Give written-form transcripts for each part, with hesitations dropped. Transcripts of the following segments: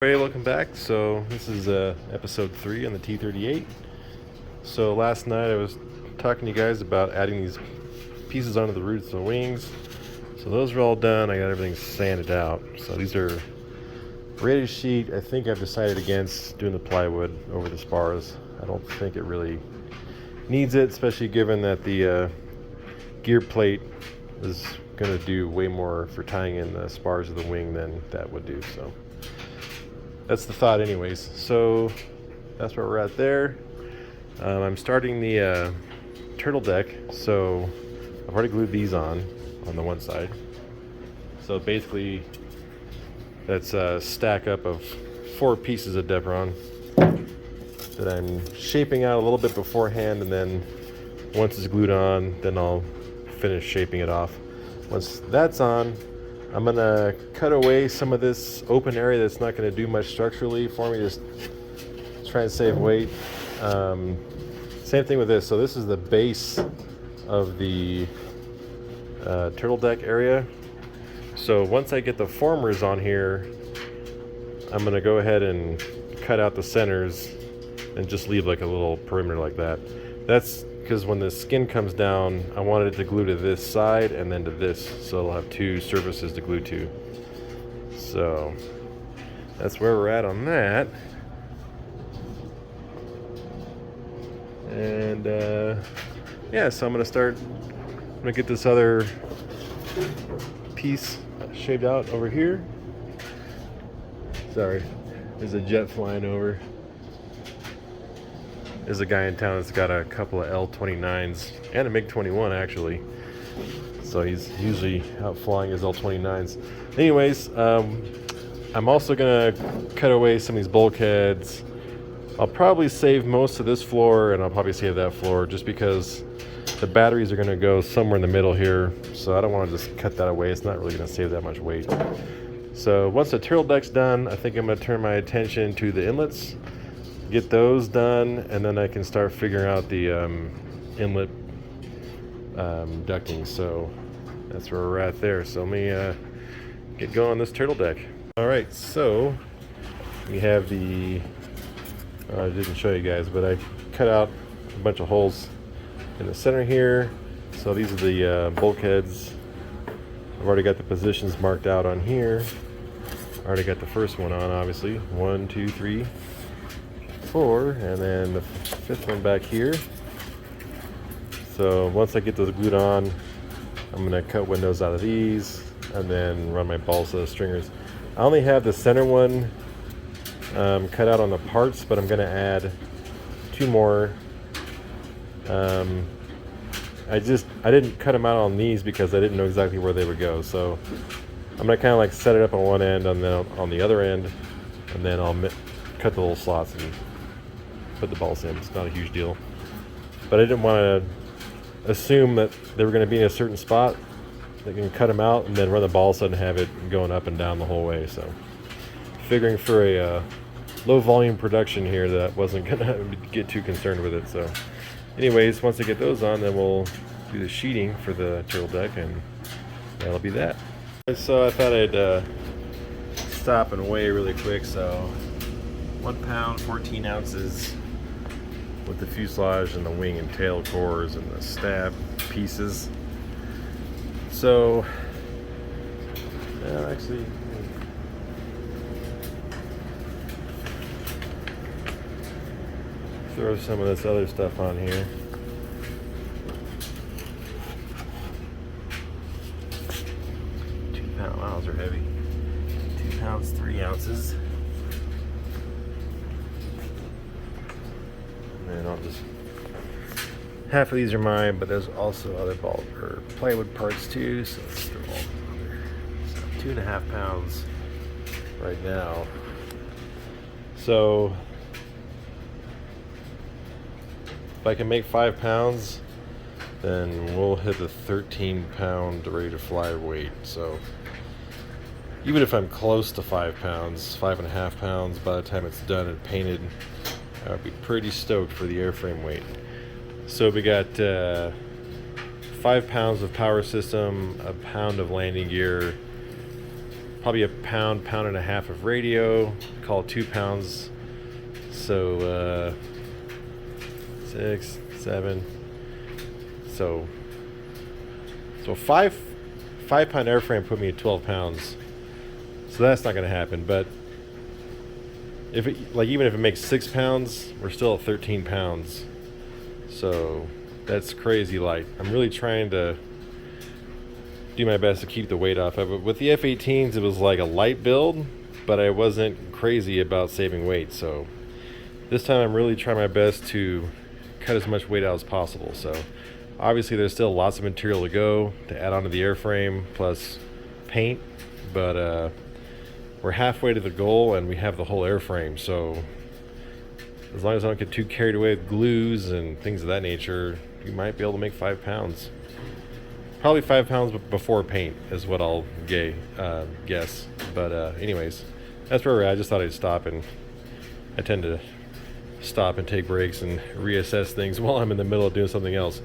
Hey, welcome back. So this is episode 3 on the t-38. So last night I was talking to you guys about adding these pieces onto the roots of the wings. So those are all done. I got everything sanded out. So these are ready to sheet. I think I've decided against doing the plywood over the spars. I don't think it really needs it, especially given that the gear plate is going to do way more for tying in the spars of the wing than that would do. So that's the thought anyways. So that's where we're at there. I'm starting the turtle deck. So I've already glued these on the one side. So basically that's a stack up of 4 pieces of Debron that I'm shaping out a little bit beforehand, and then once it's glued on, then I'll finish shaping it off. Once that's on, I'm gonna cut away some of this open area that's not gonna do much structurally for me, just try and save weight. Same thing with this. So this is the base of the turtle deck area. So once I get the formers on here, I'm gonna go ahead and cut out the centers and just leave like a little perimeter like that. That's because when the skin comes down, I wanted it to glue to this side and then to this, so I'll have 2 surfaces to glue to. So that's where we're at on that. And yeah, so I'm gonna get this other piece shaped out over here. Sorry, there's a jet flying over. There's a guy in town that's got a couple of L-29s and a MiG-21 actually. So he's usually out flying his L-29s. Anyways, I'm also gonna cut away some of these bulkheads. I'll probably save most of this floor, and I'll probably save that floor just because the batteries are gonna go somewhere in the middle here. So I don't wanna just cut that away. It's not really gonna save that much weight. So once the turtle deck's done, I think I'm gonna turn my attention to the inlets, get those done, and then I can start figuring out the inlet ducting. So that's where we're at there. So let me get going on this turtle deck. All right, so we have the I didn't show you guys, but I cut out a bunch of holes in the center here. So these are the bulkheads. I've already got the positions marked out on here. I already got the first one on, obviously. 1, 2, 3, 4, and then the 5th one back here. So once I get those glued on, I'm gonna cut windows out of these and then run my balsa stringers. I only have the center one cut out on the parts, but I'm gonna add 2 more. I didn't cut them out on these because I didn't know exactly where they would go. So I'm gonna kind of like set it up on one end and then on the other end, and then I'll cut the little slots and put the balls in. It's not a huge deal, but I didn't want to assume that they were going to be in a certain spot. They can cut them out and then run the balsa and have it going up and down the whole way. So figuring for a low volume production here that I wasn't gonna get too concerned with it. So anyways, once I get those on, then we'll do the sheeting for the turtle deck, and that'll be that. So I thought I'd stop and weigh really quick. So 1 pound 14 ounces with the fuselage and the wing and tail cores and the stab pieces. So actually, throw some of this other stuff on here. Wow, those are heavy. 2 pounds 3 ounces. And I'll just, half of these are mine, but there's also other bulk or plywood parts too, so let's throw all on there. So 2.5 pounds right now. So if I can make 5 pounds, then we'll hit the 13-pound ready to fly weight. So even if I'm close to 5 pounds, 5.5 pounds by the time it's done and painted, I'll be pretty stoked for the airframe weight. So we got 5 pounds of power system, a pound of landing gear, probably a pound and a half of radio, call it 2 pounds. So 6, 7. So 5-pound airframe put me at 12 pounds. So that's not going to happen. But if it, even if it makes 6 pounds, we're still at 13 pounds. So that's crazy light. I'm really trying to do my best to keep the weight off of it. With the F-18s, it was like a light build, but I wasn't crazy about saving weight. So this time I'm really trying my best to cut as much weight out as possible. So obviously there's still lots of material to go to add onto the airframe plus paint, but we're halfway to the goal and we have the whole airframe. So as long as I don't get too carried away with glues and things of that nature, you might be able to make 5 pounds. Probably 5 pounds before paint is what I'll guess. But anyways, that's where we're at. I just thought I'd stop, and I tend to stop and take breaks and reassess things while I'm in the middle of doing something else.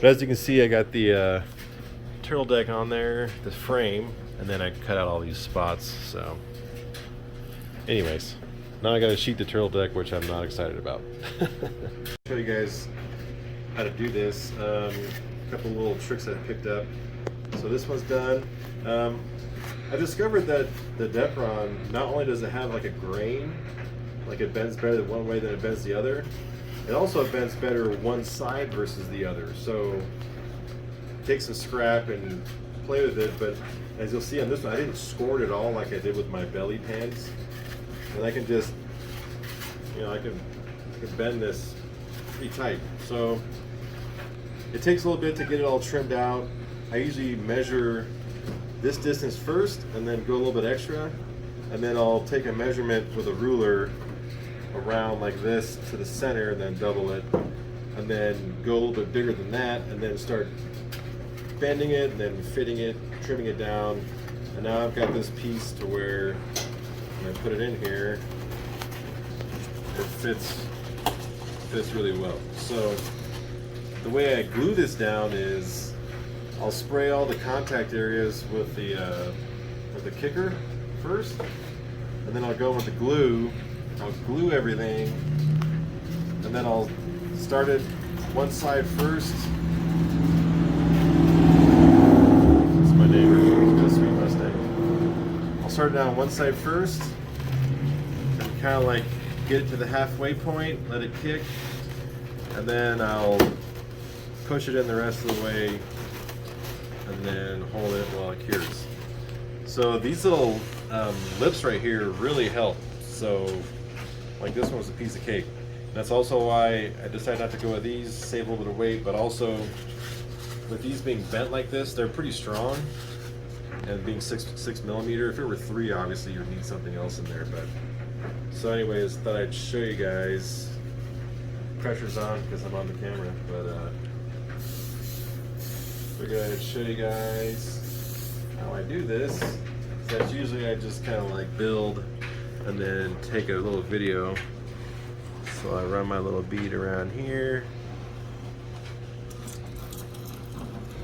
But as you can see, I got the turtle deck on there, the frame, and then I cut out all these spots. So anyways, now I got to sheet the turtle deck, which I'm not excited about. Show you guys how to do this. A couple little tricks that I picked up. So this one's done. I discovered that the Depron, not only does it have like a grain, like it bends better one way than it bends the other, it also bends better one side versus the other. So take some scrap and play with it, but as you'll see on this one, I didn't score it at all like I did with my belly pans. And I can just, I can bend this pretty tight. So it takes a little bit to get it all trimmed out. I usually measure this distance first and then go a little bit extra, and then I'll take a measurement with a ruler around like this to the center and then double it, and then go a little bit bigger than that, and then start bending it and then fitting it, trimming it down. And now I've got this piece to where when I put it in here, it fits really well. So the way I glue this down is I'll spray all the contact areas with the kicker first, and then I'll go with the glue. I'll glue everything, and then I'll start it one side first. That's my neighbor. He's got a sweet Mustang. I'll start it down one side first, and kind of like get it to the halfway point, let it kick, and then I'll push it in the rest of the way, and then hold it while it cures. So these little lips right here really help. So like this one was a piece of cake. That's also why I decided not to go with these, save a little bit of weight, but also with these being bent like this, they're pretty strong. And being 6 millimeter, if it were 3, obviously you'd need something else in there. But so anyways, thought I'd show you guys. Pressure's on because I'm on the camera, but figured I'd show you guys how I do this. So that's usually I just kind of like build and then take a little video. So I run my little bead around here,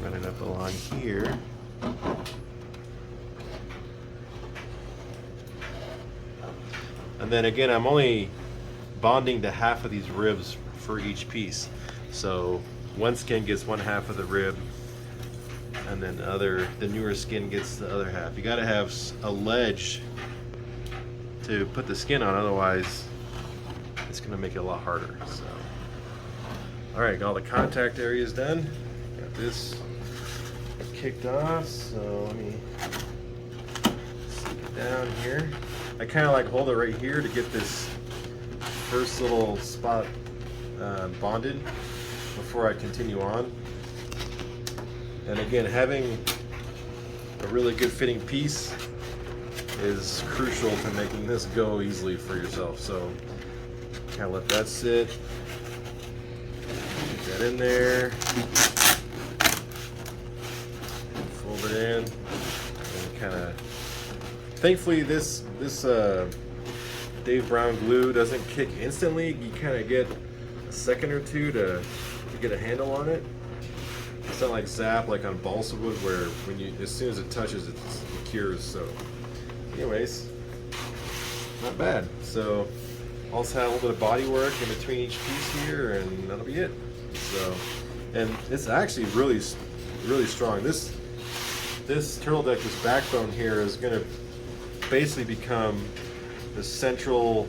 run it up along here, and then again I'm only bonding to half of these ribs for each piece. So one skin gets one half of the rib, and then the newer skin gets the other half. You got to have a ledge to put the skin on, otherwise it's going to make it a lot harder. So, all right, got all the contact areas done. Got this kicked off. So let me stick it down here. I kind of like hold it right here to get this first little spot bonded before I continue on. And again, having a really good fitting piece is crucial to making this go easily for yourself. So kind of let that sit, get that in there, fold it in, and kind of, thankfully this Dave Brown glue doesn't kick instantly. You kind of get a second or two to get a handle on it. It's not like zap like on balsa wood where when as soon as it touches it cures. So anyways, not bad. So also had a little bit of body work in between each piece here, and that'll be it. So, and it's actually really strong. This turtle deck, this backbone here, is going to basically become the central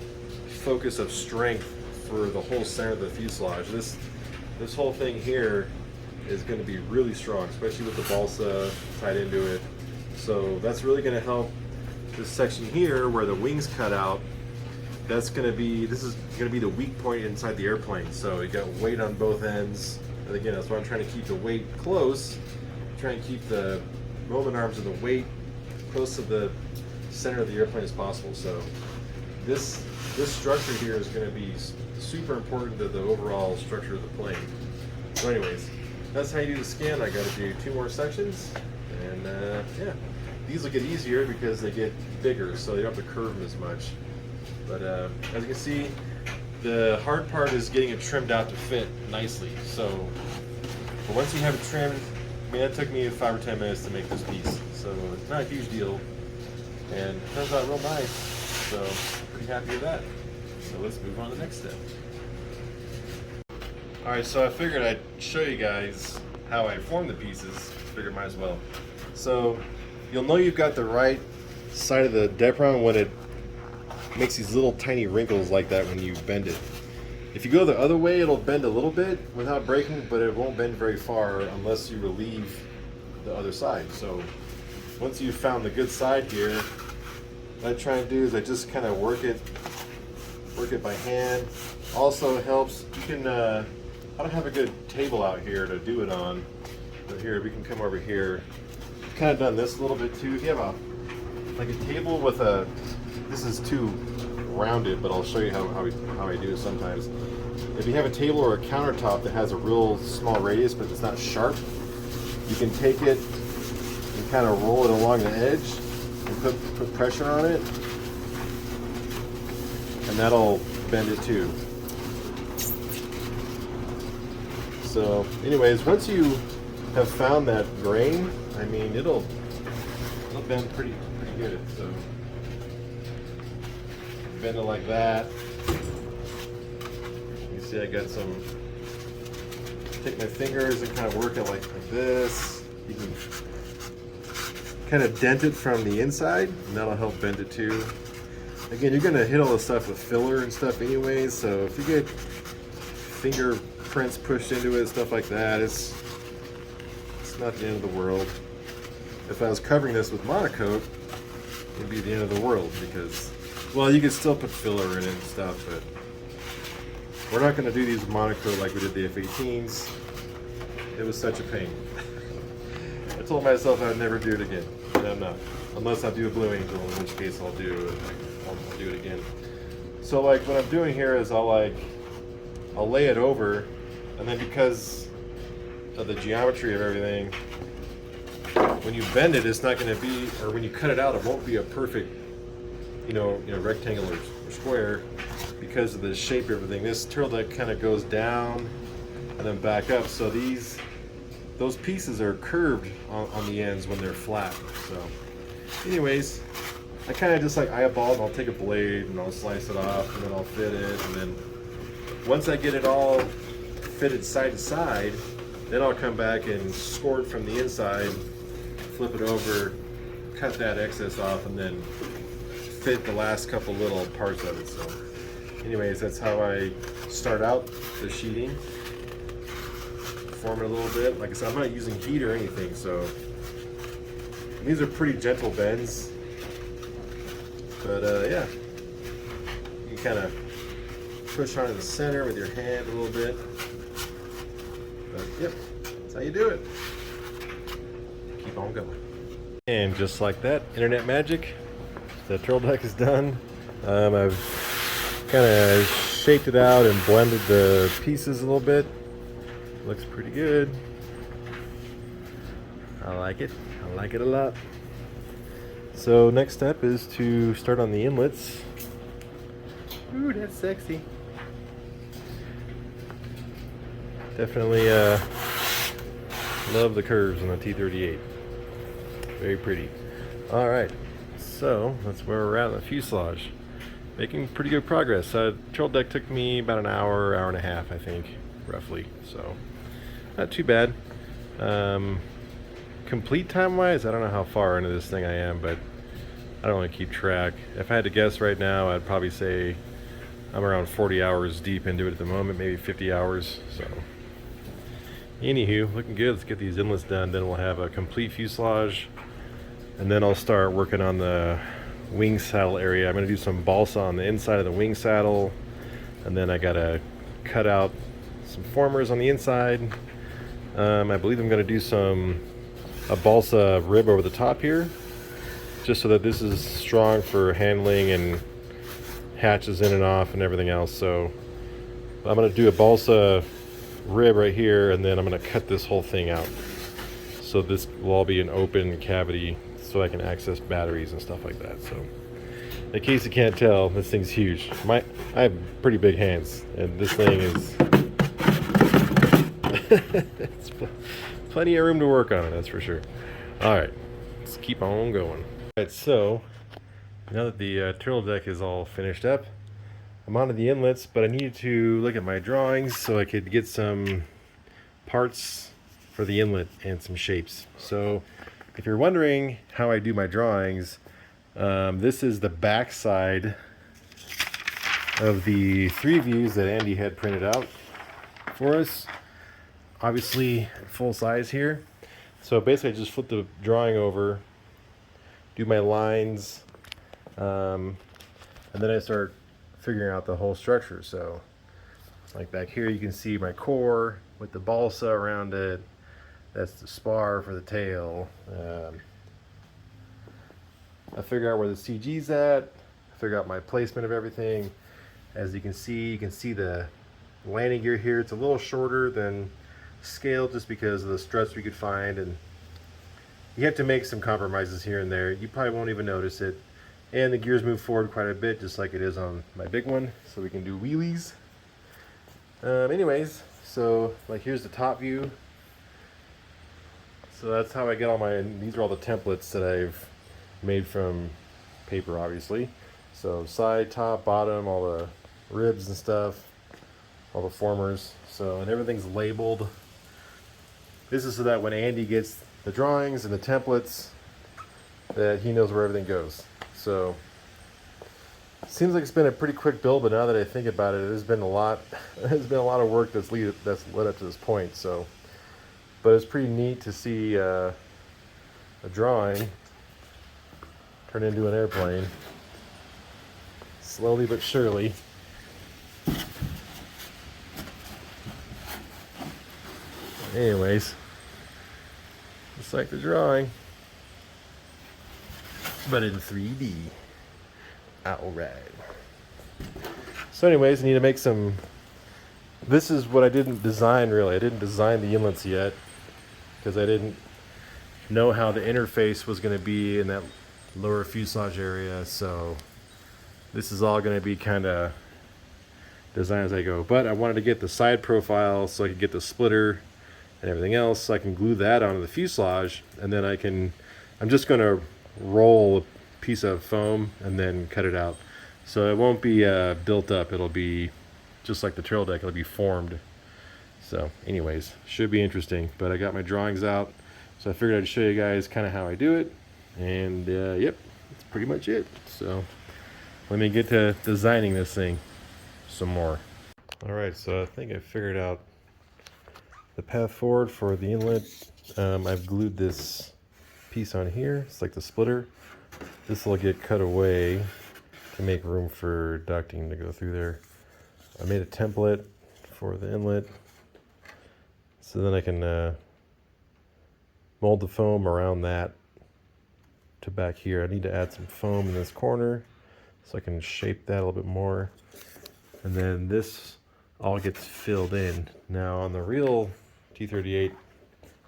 focus of strength for the whole center of the fuselage. This whole thing here is going to be really strong, especially with the balsa tied into it. So that's really going to help this section here where the wings cut out. This is going to be the weak point inside the airplane. So you got weight on both ends. And again, that's why I'm trying to keep the weight close. Trying to keep the moment arms and the weight close to the center of the airplane as possible. So this structure here is going to be super important to the overall structure of the plane. So anyways, that's how you do the skin. I got to do 2 more sections, and yeah, these will get easier because they get bigger, so you don't have to curve them as much. But as you can see, the hard part is getting it trimmed out to fit nicely. So but once you have it trimmed, I mean, that took me 5 or 10 minutes to make this piece, so it's not a huge deal, and it turns out real nice. So pretty happy with that. So let's move on to the next step. Alright, so I figured I'd show you guys how I form the pieces. Figured might as well. So you'll know you've got the right side of the Depron when it makes these little tiny wrinkles like that when you bend it. If you go the other way, it'll bend a little bit without breaking, but it won't bend very far unless you relieve the other side. So once you've found the good side here, what I try and do is I just kind of work it by hand. Also, it helps, you can I don't have a good table out here to do it on, but here we can come over here. I've kind of done this a little bit too. If you have like a table with this is too rounded, but I'll show you how I do it sometimes. If you have a table or a countertop that has a real small radius but it's not sharp, you can take it and kind of roll it along the edge and put pressure on it, and that'll bend it too. So anyways, once you have found that grain, I mean, it'll bend pretty good. So bend it like that. You see I got some, take my fingers and kind of work it like this. You can kind of dent it from the inside, and that'll help bend it too. Again, you're gonna hit all the stuff with filler and stuff anyways, so if you get fingerprints pushed into it, stuff like that, it's not the end of the world. If I was covering this with monocoat, it'd be the end of the world because, well, you could still put filler in it and stuff, but we're not gonna do these with monocoat like we did the F-18s. It was such a pain. I told myself I'd never do it again, and I'm not. Unless I do a Blue Angel, in which case I'll do it again. So like what I'm doing here is I'll lay it over, and then because of the geometry of everything, when you bend it, it's not going to be, or when you cut it out, it won't be a perfect, rectangle or square because of the shape of everything. This turtle deck kind of goes down and then back up, so those pieces are curved on the ends when they're flat. So anyways, I kind of just like eyeball it, and I'll take a blade and I'll slice it off, and then I'll fit it, and then once I get it all fitted side to side, then I'll come back and score it from the inside, flip it over, cut that excess off, and then fit the last couple little parts of it. So anyways, that's how I start out the sheeting. Form it a little bit. Like I said, I'm not using heat or anything, so these are pretty gentle bends. But yeah, you kind of push onto the center with your hand a little bit. But yep, that's how you do it. Keep on going. And just like that, internet magic, the turtle deck is done. I've kind of shaped it out and blended the pieces a little bit. Looks pretty good. I like it. I like it a lot. So next step is to start on the inlets. Ooh, that's sexy. Definitely love the curves on the T-38. Very pretty. All right. So that's where we're at on the fuselage. Making pretty good progress. Trail deck took me about an hour, hour and a half, I think, roughly. So not too bad. Complete time-wise, I don't know how far into this thing I am, but I don't want to keep track. If I had to guess right now, I'd probably say I'm around 40 hours deep into it at the moment, maybe 50 hours. So anywho, looking good. Let's get these inlets done, then we'll have a complete fuselage, and then I'll start working on the wing saddle area. I'm going to do some balsa on the inside of the wing saddle, and then I got to cut out some formers on the inside. I believe I'm going to do a balsa rib over the top here, just so that this is strong for handling and hatches in and off and everything else. So I'm going to do a balsa rib right here, and then I'm going to cut this whole thing out. So this will all be an open cavity so I can access batteries and stuff like that. So in case you can't tell, this thing's huge. I have pretty big hands, and this thing is it's plenty of room to work on it, that's for sure. All right, let's keep on going. All right, so now that the turtle deck is all finished up, I'm onto the inlets, but I needed to look at my drawings so I could get some parts for the inlet and some shapes. So if you're wondering how I do my drawings, this is the back side of the 3 views that Andy had printed out for us. Obviously full size here. So basically I just flip the drawing over, do my lines, and then I start figuring out the whole structure. So like back here you can see my core with the balsa around it. That's the spar for the tail. I figure out where the CG's at. I figure out my placement of everything. As you can see the landing gear here. It's a little shorter than scale just because of the struts we could find, and you have to make some compromises here and there. You probably won't even notice it. And the gears move forward quite a bit, just like it is on my big one, so we can do wheelies. Anyways, so like here's the top view. So that's how I get all my, these are all the templates that I've made from paper, obviously. So side, top, bottom, all the ribs and stuff, all the formers. So, and everything's labeled. This is so that when Andy gets the drawings and the templates, that he knows where everything goes. So seems like it's been a pretty quick build, but now that I think about it, there's been a lot of work that's led up to this point. So, but it's pretty neat to see a drawing turn into an airplane, slowly but surely. Anyways, just like the drawing, but in 3D. Alright. So anyways, I need to make some, this is what I didn't design really. I didn't design the inlets yet because I didn't know how the interface was going to be in that lower fuselage area. So this is all going to be kind of designed as I go. But I wanted to get the side profile so I could get the splitter and everything else, so I can glue that onto the fuselage, and then I'm just going to roll a piece of foam and then cut it out. So it won't be built up, it'll be just like the trail deck, it'll be formed. So anyways, should be interesting. But I got my drawings out, so I figured I'd show you guys kind of how I do it. And yep, that's pretty much it. So let me get to designing this thing some more. Alright, so I think I figured out the path forward for the inlet. I've glued this piece on here. It's like the splitter. This will get cut away to make room for ducting to go through there. I made a template for the inlet, so then I can mold the foam around that to back here. I need to add some foam in this corner so I can shape that a little bit more, and then this all gets filled in. Now on the real T-38,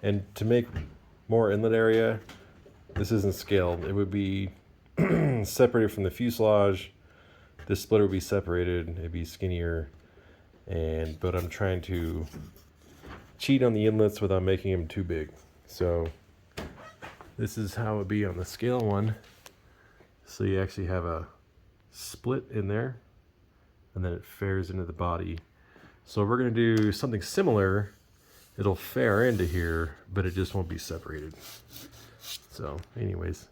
and to make more inlet area, this isn't scaled. It would be separated from the fuselage. This splitter would be separated. It'd be skinnier, but I'm trying to cheat on the inlets without making them too big. So this is how it would be on the scale one. So you actually have a split in there, and then it fares into the body. So we're going to do something similar. It'll fare into here, but it just won't be separated. So anyways,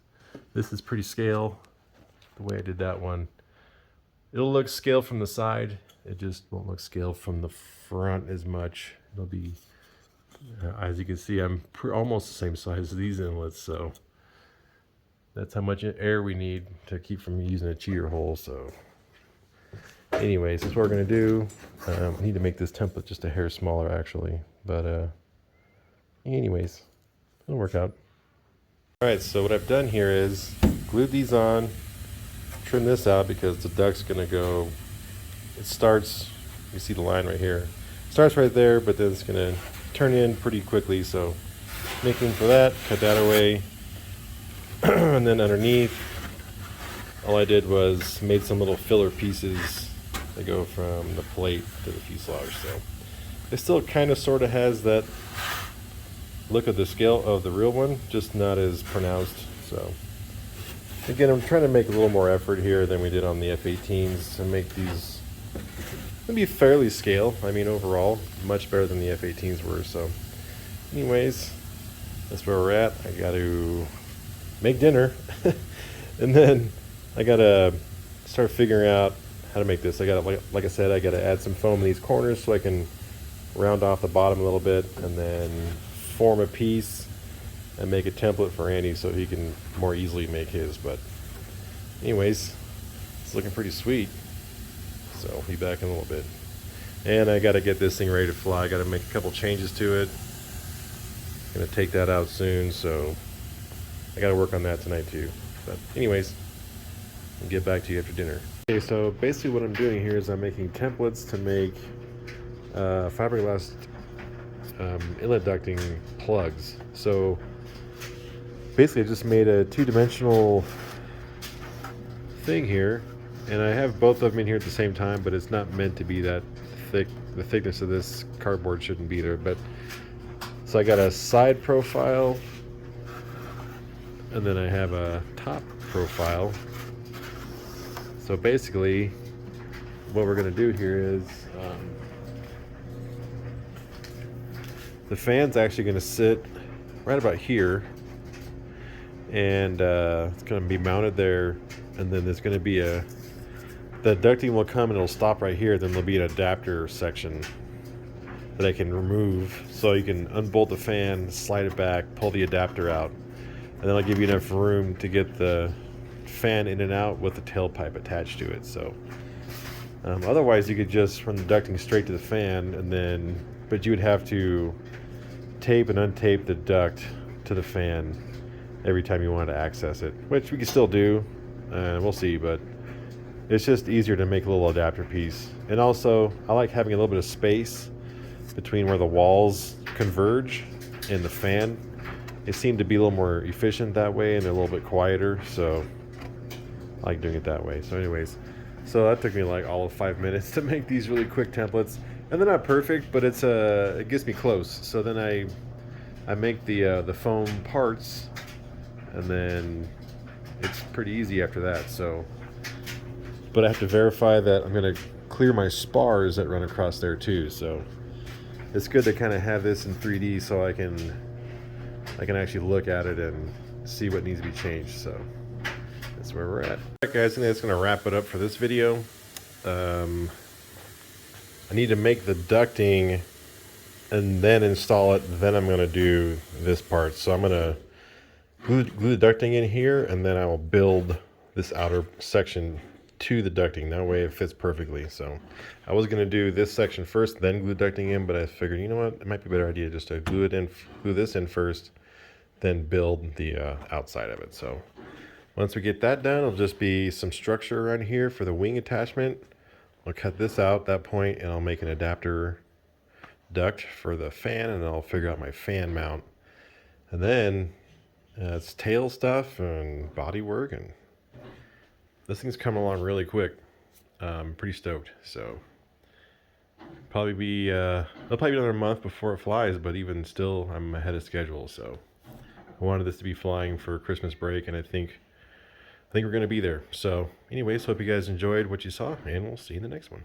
this is pretty scale the way I did that one. It'll look scale from the side. It just won't look scale from the front as much. It'll be, as you can see, I'm almost the same size as these inlets, so that's how much air we need to keep from using a cheater hole. So anyways, that's what we're gonna do. I need to make this template just a hair smaller actually, but anyways, it'll work out. All right, so what I've done here is glued these on, trim this out because the duct's gonna go, it starts, you see the line right here, it starts right there, but then it's gonna turn in pretty quickly, so make room for that, cut that away. And then underneath, all I did was made some little filler pieces that go from the plate to the fuselage. So it still kind of sort of has that look of the scale of the real one, just not as pronounced. So again, I'm trying to make a little more effort here than we did on the F-18s to make these maybe fairly scale. I mean, overall, much better than the F-18s were. So anyways, that's where we're at. I got to make dinner and then I gotta start figuring out how to make this. I gotta, like I said, I gotta add some foam in these corners so I can round off the bottom a little bit, and then form a piece and make a template for Andy so he can more easily make his. But anyways, it's looking pretty sweet, so I'll be back in a little bit. And I gotta get this thing ready to fly. I gotta make a couple changes to it. Gonna take that out soon, so I gotta work on that tonight too. But anyways, I'll get back to you after dinner. Okay, so basically what I'm doing here is I'm making templates to make fiberglass inlet ducting plugs. So basically I just made a two-dimensional thing here, and I have both of them in here at the same time, but it's not meant to be that thick. The thickness of this cardboard shouldn't be there. But so I got a side profile, and then I have a top profile. So basically what we're going to do here is the fan's actually going to sit right about here, and it's going to be mounted there, and then there's going to be the ducting will come and it'll stop right here. Then there'll be an adapter section that I can remove, so you can unbolt the fan, slide it back, pull the adapter out, and then I'll give you enough room to get the fan in and out with the tailpipe attached to it. So otherwise you could just run the ducting straight to the fan, and then, but you would have to tape and untape the duct to the fan every time you wanted to access it, which we can still do, we'll see, but it's just easier to make a little adapter piece. And also I like having a little bit of space between where the walls converge and the fan. It seemed to be a little more efficient that way, and they're a little bit quieter, so I like doing it that way. So anyways, so that took me like all of 5 minutes to make these really quick templates, and they're not perfect, but it's it gets me close. So then I make the foam parts, and then it's pretty easy after that. So, but I have to verify that I'm going to clear my spars that run across there too. So it's good to kind of have this in 3D so I can actually look at it and see what needs to be changed. So that's where we're at. All right, guys, I think that's going to wrap it up for this video. I need to make the ducting and then install it. Then I'm going to do this part. So I'm going to glue the ducting in here, and then I will build this outer section to the ducting. That way it fits perfectly. So I was going to do this section first, then glue ducting in, but I figured, you know what, it might be a better idea just to glue this in first, then build the outside of it. So once we get that done, it'll just be some structure around here for the wing attachment. I'll cut this out at that point, and I'll make an adapter duct for the fan, and I'll figure out my fan mount. And then it's tail stuff and body work, and this thing's coming along really quick. I'm pretty stoked. So probably be it'll probably be another month before it flies, but even still, I'm ahead of schedule. So I wanted this to be flying for Christmas break, and I think I think we're going to be there. So anyways, hope you guys enjoyed what you saw, and we'll see you in the next one.